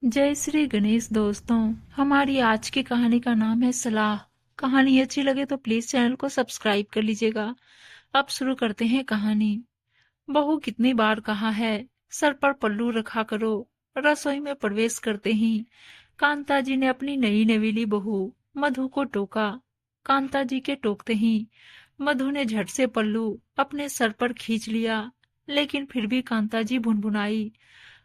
जय श्री गणेश दोस्तों। हमारी आज की कहानी का नाम है सलाह। कहानी अच्छी लगे तो प्लीज चैनल को सब्सक्राइब कर लीजिएगा। अब शुरू करते हैं कहानी। बहू कितनी बार कहा है सर पर पल्लू रखा करो। रसोई में प्रवेश करते ही कांता जी ने अपनी नई नवीली बहू मधु को टोका। कांता जी के टोकते ही मधु ने झट से पल्लू अपने सर पर खींच लिया, लेकिन फिर भी कांता जी भुनभुनाई,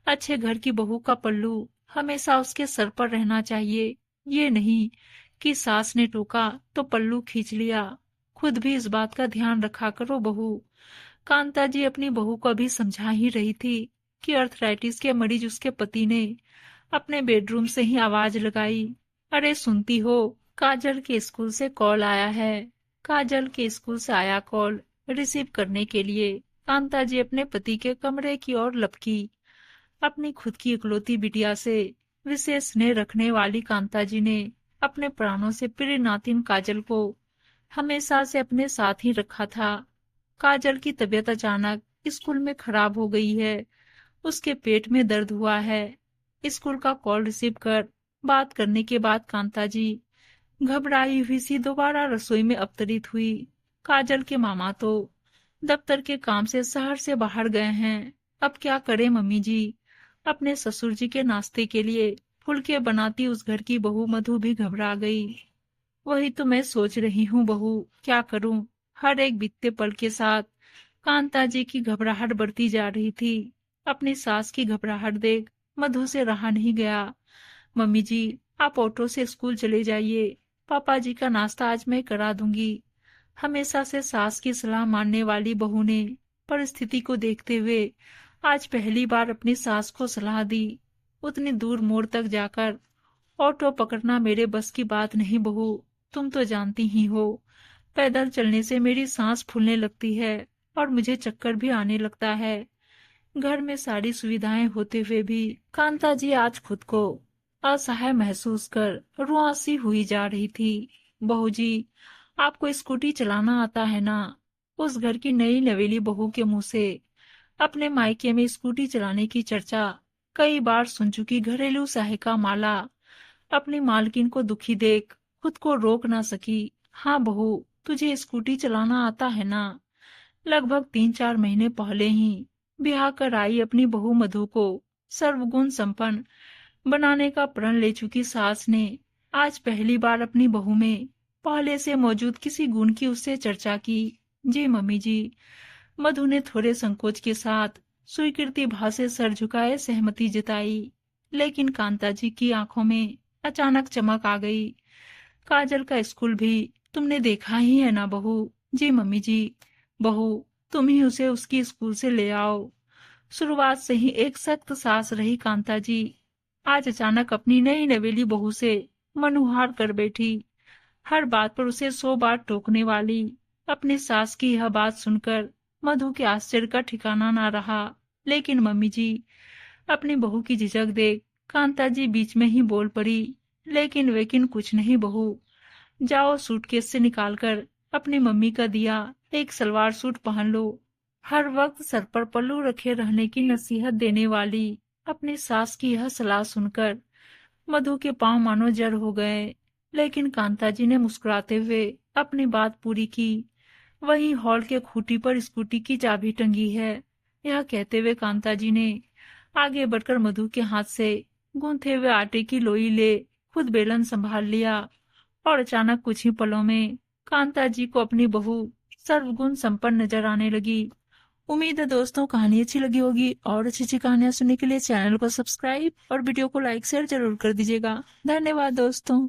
अच्छे घर की बहू का पल्लू हमेशा उसके सर पर रहना चाहिए, ये नहीं कि सास ने टोका तो पल्लू खींच लिया। खुद भी इस बात का ध्यान रखा करो बहू। कांता जी अपनी बहू को अभी समझा ही रही थी कि अर्थराइटिस के मरीज उसके पति ने अपने बेडरूम से ही आवाज लगाई, अरे सुनती हो, काजल के स्कूल से कॉल आया है। काजल के स्कूल से आया कॉल रिसीव करने के लिए कांता जी अपने पति के कमरे की ओर लपकी। अपनी खुद की इकलौती बिटिया से विशेष स्नेह रखने वाली कांता जी ने अपने प्राणों से प्रिय नातिन काजल को हमेशा से अपने साथ ही रखा था। काजल की तबीयत अचानक स्कूल में खराब हो गई है। उसके पेट में दर्द हुआ है। स्कूल का कॉल रिसीव कर बात करने के बाद कांता जी घबराई हुई सी दोबारा रसोई में अवतरित हुई। काजल के मामा तो दफ्तर के काम से शहर से बाहर गए हैं। अब क्या करे मम्मी जी। अपने ससुर जी के नाश्ते के लिए फुलके बनाती उस घर की बहू मधु भी घबरा गई। वही तो मैं सोच रही हूँ बहू, क्या करूँ। हर एक बीतते पल के साथ कांता जी की घबराहट बढ़ती जा रही थी। अपनी सास की घबराहट देख मधु से रहा नहीं गया। मम्मी जी, आप ऑटो से स्कूल चले जाइए, पापा जी का नाश्ता आज मैं करा दूंगी। हमेशा से सास की सलाह मानने वाली बहू ने परिस्थिति को देखते हुए आज पहली बार अपनी सास को सलाह दी। उतनी दूर मोड़ तक जाकर ऑटो पकड़ना मेरे बस की बात नहीं बहू। तुम तो जानती ही हो, पैदल चलने से मेरी सांस फूलने लगती है और मुझे चक्कर भी आने लगता है। घर में सारी सुविधाएं होते हुए भी कांता जी आज खुद को असहाय महसूस कर रुआंसी हुई जा रही थी। बहू जी, आपको स्कूटी चलाना आता है ना? उस घर की नई नवेली बहू के मुंह से अपने मायके में स्कूटी चलाने की चर्चा कई बार सुन चुकी घरेलू सहायिका माला अपनी मालकिन को दुखी देख खुद को रोक ना सकी। हाँ बहू, तुझे स्कूटी चलाना आता है ना? लगभग 3-4 महीने पहले ही ब्याह कर आई अपनी बहू मधु को सर्वगुण संपन्न बनाने का प्रण ले चुकी सास ने आज पहली बार अपनी बहू में पहले से मौजूद किसी गुण की उससे चर्चा की। जी मम्मी जी। मधु ने थोड़े संकोच के साथ स्वीकृति भाव से सर झुकाए सहमति जताई, लेकिन कांता जी की आंखों में अचानक चमक आ गई। काजल का स्कूल भी तुमने देखा ही है ना बहू? जी मम्मी जी। बहू, तुम ही उसे उसकी स्कूल से ले आओ। शुरुआत से ही एक सख्त सास रही कांता जी आज अचानक अपनी नई नवेली बहू से मनुहार कर बैठी। हर बात पर उसे 100 बार टोकने वाली अपनी सास की यह बात सुनकर मधु के आश्चर्य का ठिकाना ना रहा। लेकिन मम्मी जी, अपनी बहू की झिझक देख कांता जी बीच में ही बोल पड़ी, लेकिन वेकिन कुछ नहीं बहू। जाओ सूटकेस से निकालकर अपनी मम्मी का दिया एक सलवार सूट पहन लो। हर वक्त सर पर पल्लू रखे रहने की नसीहत देने वाली अपनी सास की यह सलाह सुनकर मधु के पांव मानो जड़ हो गए। लेकिन कांता जी ने मुस्कुराते हुए अपनी बात पूरी की। वहीं हॉल के खूंटी पर स्कूटी की चाबी टंगी है। यह कहते हुए कांता जी ने आगे बढ़कर मधु के हाथ से गूंथे हुए आटे की लोई ले खुद बेलन संभाल लिया और अचानक कुछ ही पलों में कांता जी को अपनी बहू सर्वगुण संपन्न नजर आने लगी। उम्मीद है दोस्तों कहानी अच्छी लगी होगी, और अच्छी अच्छी कहानियां सुनने के लिए चैनल को सब्सक्राइब और वीडियो को लाइक शेयर जरूर कर दीजिएगा। धन्यवाद दोस्तों।